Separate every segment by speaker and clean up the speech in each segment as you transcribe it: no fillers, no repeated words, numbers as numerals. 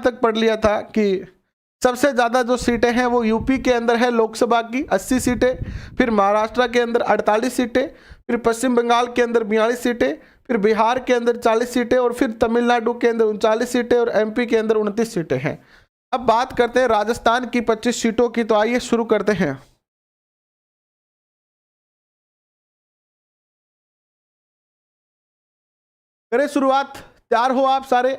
Speaker 1: तक पढ़ लिया था कि सबसे ज़्यादा जो सीटें हैं वो यूपी के अंदर है लोकसभा की 80 सीटें, फिर महाराष्ट्र के अंदर 48 सीटें, फिर पश्चिम बंगाल के अंदर 42 सीटें, फिर बिहार के अंदर 40 सीटें और फिर तमिलनाडु के अंदर 39 सीटें और एमपी के अंदर 29 सीटें हैं। अब बात करते हैं राजस्थान की 25 सीटों की, तो आइए शुरू करते हैं। करें शुरुआत, तैयार हो आप सारे?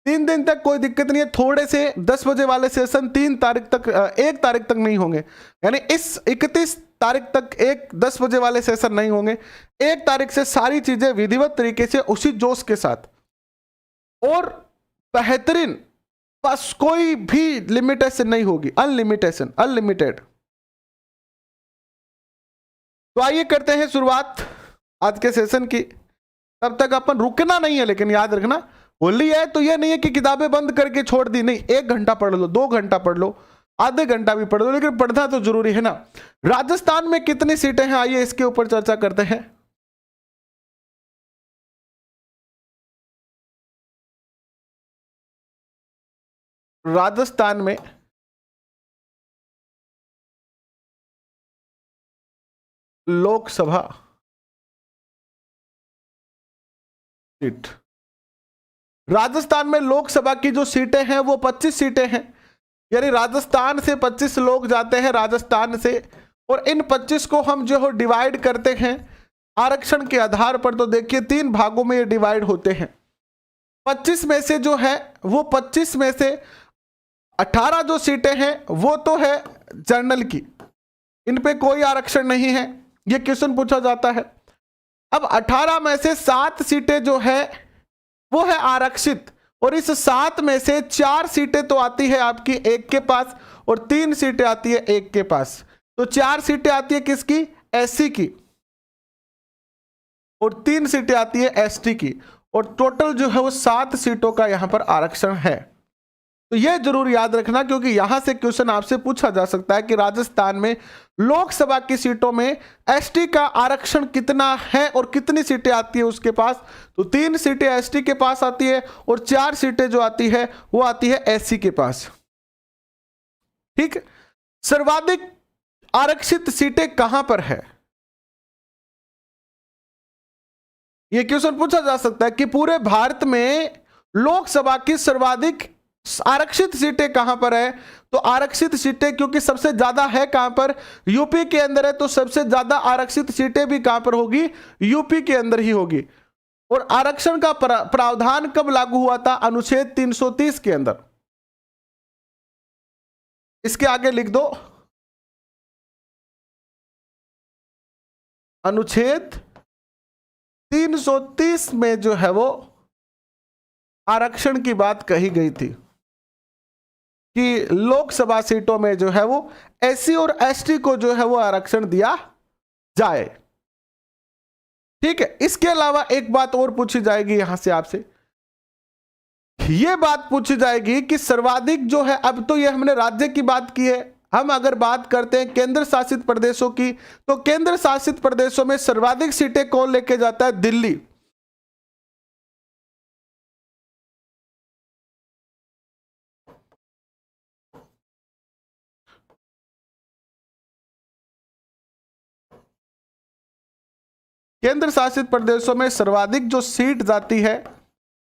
Speaker 1: 3 दिन तक कोई दिक्कत नहीं है, थोड़े से 10 बजे वाले सेशन 3 तारीख तक 1 तारीख तक नहीं होंगे, यानी इस 31 तारीख तक 10 बजे वाले सेशन नहीं होंगे। 1 तारीख से सारी चीजें विधिवत तरीके से उसी जोश के साथ और बेहतरीन, बस कोई भी लिमिटेशन नहीं होगी, अनलिमिटेड। तो आइए करते हैं शुरुआत आज के सेशन की। तब तक अपन रुकना नहीं है, लेकिन याद रखना होली है तो ये नहीं है कि किताबें बंद करके छोड़ दी, नहीं, 1 घंटा पढ़ लो, 2 घंटा पढ़ लो, आधे घंटा भी पढ़ लो, लेकिन पढ़ना तो जरूरी है ना। राजस्थान में कितनी सीटें हैं, आइए इसके ऊपर चर्चा करते हैं। राजस्थान में लोकसभा सीट, राजस्थान में लोकसभा की जो सीटें हैं वो 25 सीटें हैं, यानी राजस्थान से 25 लोग जाते हैं राजस्थान से, और इन 25 को हम जो है डिवाइड करते हैं आरक्षण के आधार पर। तो देखिए 3 भागों में ये डिवाइड होते हैं। 25 में से जो है वो 25 में से 18 जो सीटें हैं वो तो है जनरल की, इन पे कोई आरक्षण नहीं है, ये क्वेश्चन पूछा जाता है। अब 18 में से 7 सीटें जो है वो है आरक्षित, और इस 7 में से 4 सीटें तो आती है आपकी एक के पास और 3 सीटें आती है एक के पास। तो 4 सीटें आती है किसकी, एससी की, और 3 सीटें आती है एसटी की, और टोटल जो है वो 7 सीटों का यहां पर आरक्षण है। तो यह जरूर याद रखना, क्योंकि यहां से क्वेश्चन आपसे पूछा जा सकता है कि राजस्थान में लोकसभा की सीटों में एसटी का आरक्षण कितना है और कितनी सीटें आती है उसके पास। तो 3 सीटें एसटी के पास आती है और 4 सीटें जो आती है वो आती है एससी के पास। ठीक, सर्वाधिक आरक्षित सीटें कहां पर है, यह क्वेश्चन पूछा जा सकता है कि पूरे भारत में लोकसभा की सर्वाधिक आरक्षित सीटें कहां पर है। तो आरक्षित सीटें क्योंकि सबसे ज्यादा है कहां पर, यूपी के अंदर है, तो सबसे ज्यादा आरक्षित सीटें भी कहां पर होगी, यूपी के अंदर ही होगी। और आरक्षण का प्रावधान कब लागू हुआ था, अनुच्छेद 330 के अंदर। इसके आगे लिख दो, अनुच्छेद 330 में जो है वो आरक्षण की बात कही गई थी कि लोकसभा सीटों में जो है वो एससी और एसटी को जो है वो आरक्षण दिया जाए। ठीक है, इसके अलावा एक बात और पूछी जाएगी यहां से आपसे, यह बात पूछी जाएगी कि सर्वाधिक जो है, अब तो ये हमने राज्य की बात की है, हम अगर बात करते हैं केंद्र शासित प्रदेशों की, तो केंद्र शासित प्रदेशों में सर्वाधिक सीटें कौन लेके जाता है, दिल्ली। केंद्र शासित प्रदेशों में सर्वाधिक जो सीट जाती है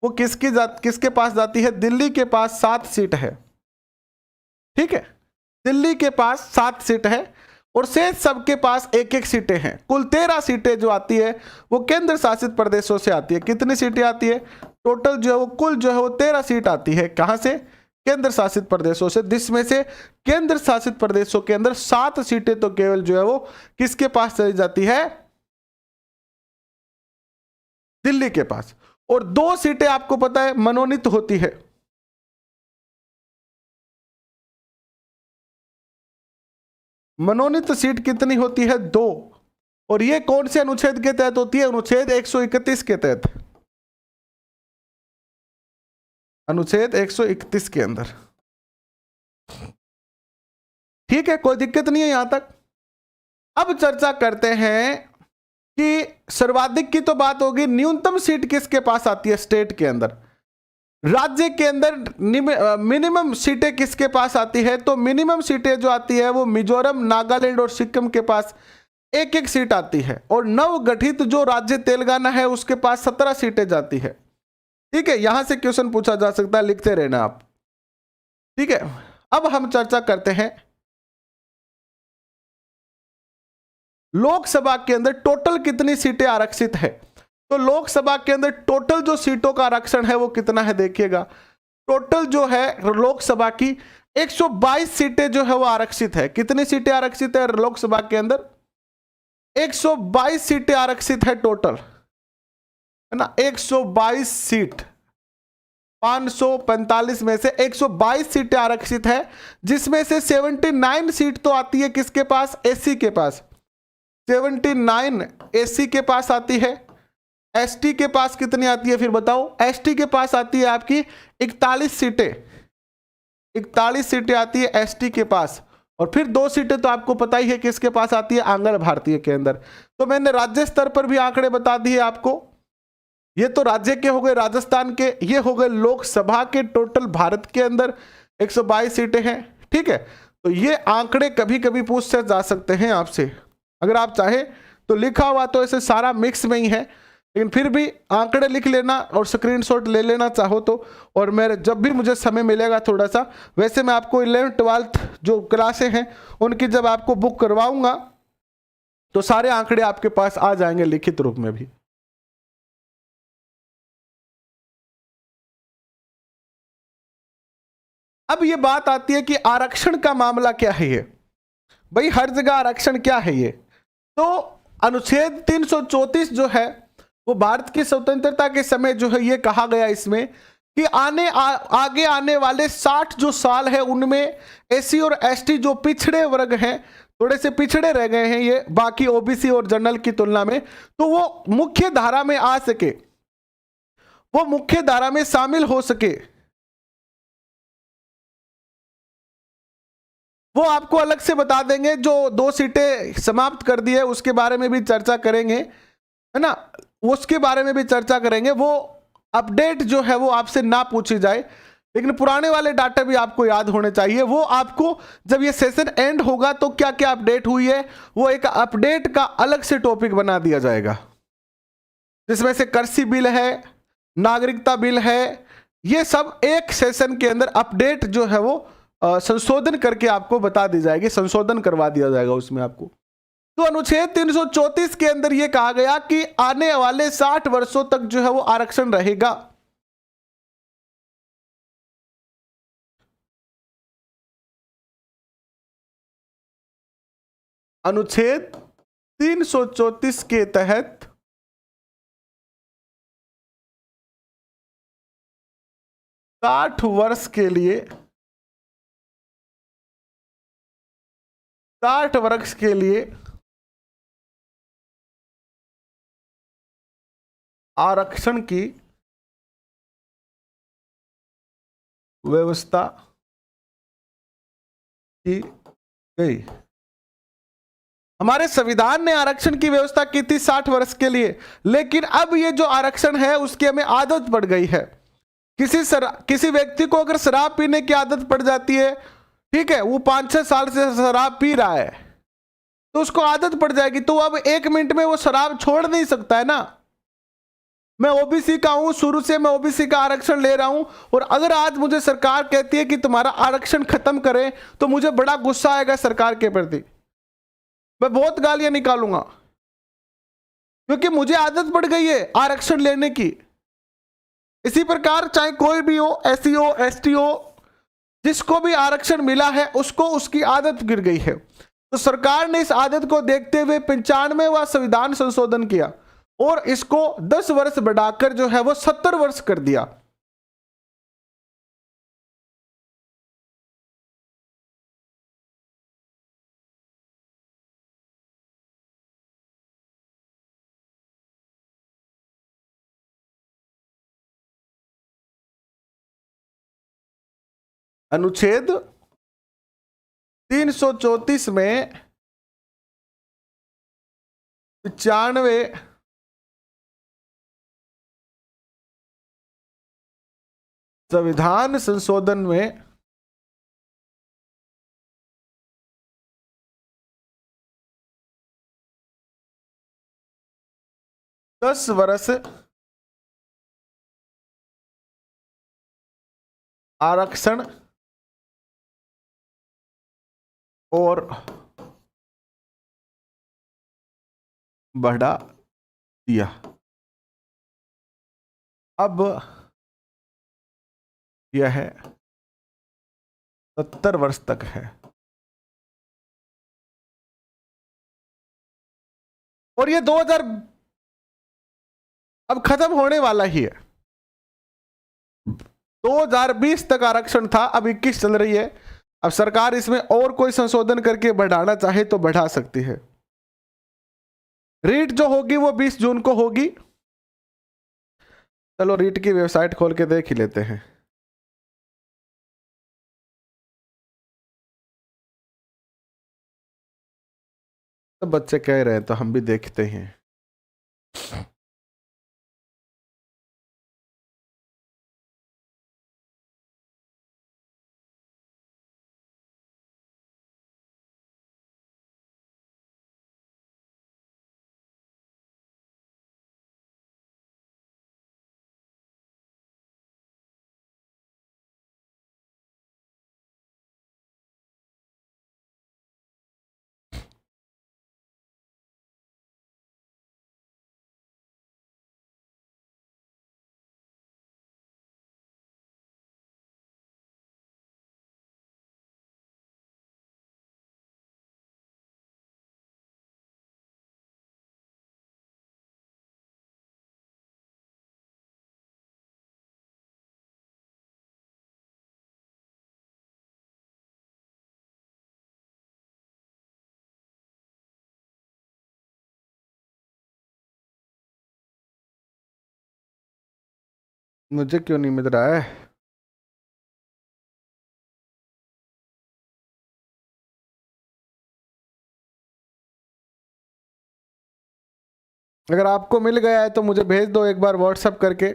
Speaker 1: वो किसके पास जाती है, दिल्ली के पास 7 सीट है। ठीक है, दिल्ली के पास 7 सीट है और शेष सबके पास 1-1 सीटें हैं। कुल 13 सीटें जो आती है वो केंद्र शासित प्रदेशों से आती है। कितनी सीटें आती है, टोटल जो है वो कुल जो है वो 13 सीट आती है। कहां से, केंद्र शासित प्रदेशों से, जिसमें से केंद्र शासित प्रदेशों के अंदर 7 सीटें तो केवल जो है वो किसके पास चली जाती है, दिल्ली के पास। और 2 सीटें आपको पता है मनोनीत होती है। मनोनीत सीट कितनी होती है, 2, और ये कौन से अनुच्छेद के तहत होती है, अनुच्छेद 131 के तहत, अनुच्छेद 131 के अंदर। ठीक है, कोई दिक्कत नहीं है यहां तक। अब चर्चा करते हैं कि सर्वाधिक की तो बात होगी, न्यूनतम सीट किसके पास आती है स्टेट के अंदर। राज्य के अंदर मिनिमम सीटें किसके पास आती है? तो मिनिमम सीटें जो आती है वो मिजोरम, नागालैंड और सिक्किम के पास एक एक सीट आती है, और नव गठित जो राज्य तेलंगाना है उसके पास 17 सीटें जाती है। ठीक है, यहां से क्वेश्चन पूछा जा सकता है, लिखते रहना आप। ठीक है, अब हम चर्चा करते हैं लोकसभा के अंदर टोटल कितनी सीटें आरक्षित है। तो लोकसभा के अंदर टोटल जो सीटों का आरक्षण है वो कितना है, देखिएगा। टोटल जो है लोकसभा की 122 सीटें जो है वो आरक्षित है। कितनी सीटें आरक्षित है लोकसभा के अंदर? 122 सीटें आरक्षित है टोटल, है ना। 122 सीट, 545 में से 122 सीटें आरक्षित है, जिसमें से 79 सीट तो आती है किसके पास? एससी के पास। 79 एससी के पास आती है। एसटी के पास कितनी आती है फिर बताओ? एसटी के पास आती है आपकी 41 सीटें। 41 सीटें आती है एसटी के पास, और फिर 2 सीटें तो आपको पता ही है किसके पास आती है? आंध्र भारतीय के अंदर। तो मैंने राज्य स्तर पर भी आंकड़े बता दिए आपको। ये तो राज्य के हो गए, राजस्थान के। ये हो गए लोकसभा के। टोटल भारत के अंदर 122 सीटें हैं। ठीक है, तो ये आंकड़े कभी कभी पूछे जा सकते हैं आपसे, अगर आप चाहे तो। लिखा हुआ तो ऐसे सारा मिक्स में ही है, लेकिन फिर भी आंकड़े लिख लेना और स्क्रीनशॉट ले लेना चाहो तो। और मेरे जब भी मुझे समय मिलेगा थोड़ा सा, वैसे मैं आपको 11th 12th जो क्लासें हैं उनकी जब आपको बुक करवाऊंगा तो सारे आंकड़े आपके पास आ जाएंगे लिखित रूप में भी। अब ये बात आती है कि आरक्षण का मामला क्या है। ये भाई हर जगह आरक्षण क्या है ये? तो अनुच्छेद 334 जो है वो भारत की स्वतंत्रता के समय जो है ये कहा गया इसमें कि आगे आने वाले 60 जो साल है उनमें एससी और एसटी जो पिछड़े वर्ग हैं, थोड़े से पिछड़े रह गए हैं ये बाकी ओबीसी और जनरल की तुलना में, तो वो मुख्य धारा में आ सके, वो मुख्य धारा में शामिल हो सके। वो आपको अलग से बता देंगे। जो 2 सीटें समाप्त कर दी है उसके बारे में भी चर्चा करेंगे, है ना। उसके बारे में भी चर्चा करेंगे। वो अपडेट जो है वो आपसे ना पूछी जाए, लेकिन पुराने वाले डाटा भी आपको याद होने चाहिए। वो आपको जब ये सेशन एंड होगा तो क्या क्या अपडेट हुई है वो एक अपडेट का अलग से टॉपिक बना दिया जाएगा, जिसमें से कृषि बिल है, नागरिकता बिल है, ये सब एक सेशन के अंदर अपडेट जो है वो संशोधन करके आपको बता दी जाएगी, संशोधन करवा दिया जाएगा उसमें आपको। तो अनुच्छेद 334 के अंदर यह कहा गया कि आने वाले 60 वर्षों तक जो है वो आरक्षण रहेगा। अनुच्छेद 334 के तहत 60 वर्ष के लिए 60 वर्ष के लिए आरक्षण की व्यवस्था की गई। हमारे संविधान ने आरक्षण की व्यवस्था की थी 60 वर्ष के लिए, लेकिन अब ये जो आरक्षण है उसकी हमें आदत पड़ गई है। किसी व्यक्ति को अगर शराब पीने की आदत पड़ जाती है, ठीक है, वो 5-6 साल से शराब पी रहा है, तो उसको आदत पड़ जाएगी, तो अब 1 मिनट में वो शराब छोड़ नहीं सकता है ना। मैं ओबीसी का हूं, शुरू से मैं ओबीसी का आरक्षण ले रहा हूं, और अगर आज मुझे सरकार कहती है कि तुम्हारा आरक्षण खत्म करें, तो मुझे बड़ा गुस्सा आएगा सरकार के प्रति, मैं बहुत गालियां निकालूंगा, क्योंकि मुझे आदत पड़ गई है आरक्षण लेने की। इसी प्रकार चाहे कोई भी हो, एससी हो, एसटी हो, जिसको भी आरक्षण मिला है उसको उसकी आदत गिर गई है। तो सरकार ने इस आदत को देखते हुए 95वां संविधान संशोधन किया और इसको 10 वर्ष बढ़ाकर जो है वो 70 वर्ष कर दिया। अनुच्छेद 334 में 95 संविधान संशोधन में दस वर्ष आरक्षण और बढ़ा दिया। अब यह 70 वर्ष तक है और ये 2000 अब खत्म होने वाला ही है। 2020 तक आरक्षण था, अब 21 चल रही है। अब सरकार इसमें और कोई संशोधन करके बढ़ाना चाहे तो बढ़ा सकती है। रीट जो होगी वो 20 जून को होगी। चलो रीट की वेबसाइट खोल के देख ही लेते हैं। तो बच्चे कह रहे हैं तो हम भी देखते हैं। मुझे क्यों नहीं मिल रहा है? अगर आपको मिल गया है तो मुझे भेज दो एक बार व्हाट्सएप करके।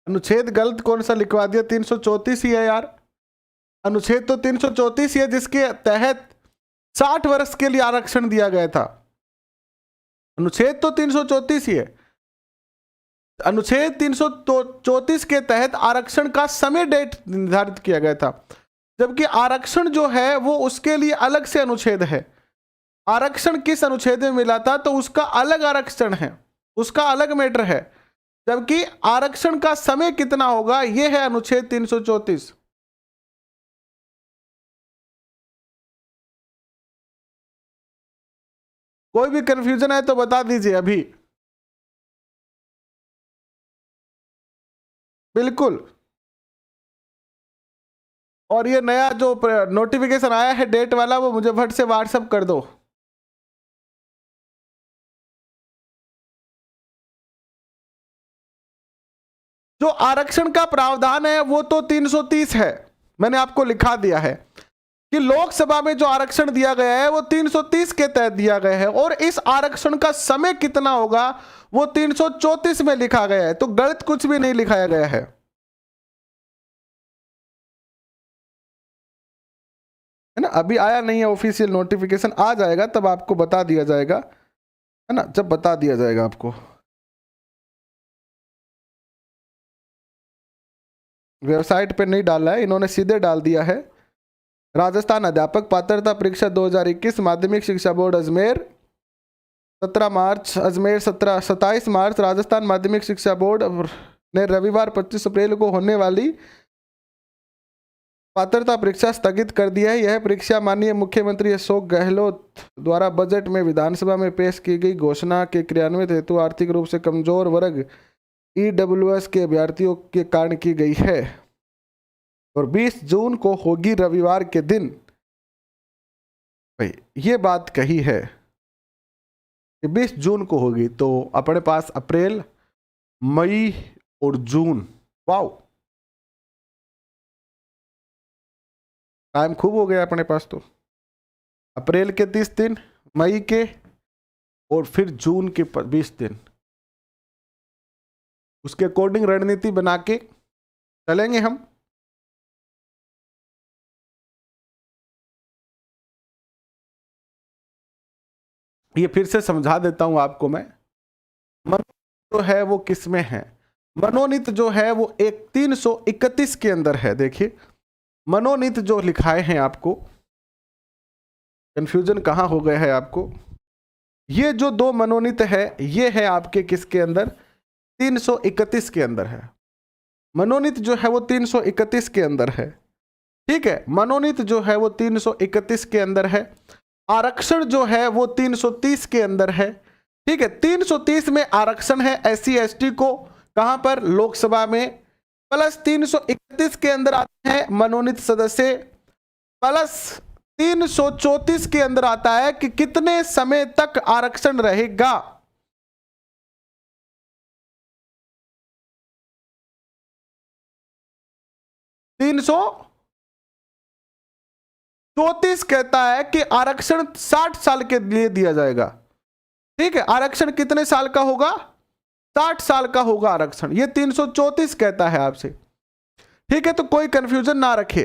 Speaker 1: अनुच्छेद गलत कौन सा लिखवा दिया? 334 ही है यार। अनुच्छेद तो 334 ही है जिसके तहत 60 वर्ष के लिए आरक्षण दिया गया था। अनुच्छेद तो 334 ही है। अनुच्छेद 334 के तहत आरक्षण का समय डेट निर्धारित किया गया था, जबकि आरक्षण जो है वो उसके लिए अलग से अनुच्छेद है। आरक्षण किस अनुच्छेद में मिला था तो उसका अलग आरक्षण है, उसका अलग मैटर है, जबकि आरक्षण का समय कितना होगा यह है अनुच्छेद 334। कोई भी कंफ्यूजन है तो बता दीजिए अभी। बिल्कुल। और ये नया जो नोटिफिकेशन आया है डेट वाला वो मुझे फट से व्हाट्सएप कर दो। जो आरक्षण का प्रावधान है वो तो 330 है, मैंने आपको लिखा दिया है कि लोकसभा में जो आरक्षण दिया गया है वो 330 के तहत दिया गया है, और इस आरक्षण का समय कितना होगा वो 334 में लिखा गया है। तो गलत कुछ भी नहीं लिखाया गया है ना। अभी आया नहीं है ऑफिशियल नोटिफिकेशन, आ जाएगा तब आपको बता दिया जाएगा, है ना, जब बता दिया जाएगा आपको। वेबसाइट पे नहीं डाला है इन्होंने, सीधे डाल दिया है। राजस्थान अध्यापक पात्रता परीक्षा 2021 माध्यमिक शिक्षा बोर्ड अजमेर 17 मार्च, अजमेर 27 मार्च। राजस्थान माध्यमिक शिक्षा बोर्ड ने रविवार 25 अप्रैल को होने वाली पात्रता परीक्षा स्थगित कर दिया है। यह परीक्षा माननीय मुख्यमंत्री अशोक गहलोत द्वारा बजट में विधानसभा में पेश की गई घोषणा के क्रियान्वित हेतु आर्थिक रूप से कमजोर वर्ग EWS के अभ्यर्थियों के कारण की गई है और 20 जून को होगी, रविवार के दिन। भाई ये बात कही है कि 20 जून को होगी, तो अपने पास अप्रैल, मई और जून, वाओ टाइम खूब हो गया अपने पास। तो अप्रैल के 30 दिन, मई के और फिर जून के 20 दिन, उसके अकॉर्डिंग रणनीति बना के चलेंगे हम। ये फिर से समझा देता हूं आपको मैं। मनोनीत जो है वो किस में है? मनोनीत जो है वो एक 331 के अंदर है। देखिए मनोनीत जो लिखाए हैं आपको, कंफ्यूजन कहां हो गया है आपको? ये जो दो मनोनीत है ये है आपके किसके अंदर? 331 के अंदर है। मनोनीत जो है वो 331 के अंदर है, ठीक है। मनोनीत जो है वो 331 के अंदर है। आरक्षण जो है वो 330 के अंदर है, ठीक है। 330 में आरक्षण है SC ST को, कहां पर? लोकसभा में। प्लस 331 के अंदर आते हैं मनोनीत सदस्य, प्लस 334 के अंदर आता है कि कितने समय तक आरक्षण रहेगा। तीन 34 कहता है कि आरक्षण 60 साल के लिए दिया जाएगा, ठीक है। आरक्षण कितने साल का होगा? 60 साल का होगा आरक्षण। ये 334 कहता है आपसे, ठीक है। तो कोई कंफ्यूजन ना रखे।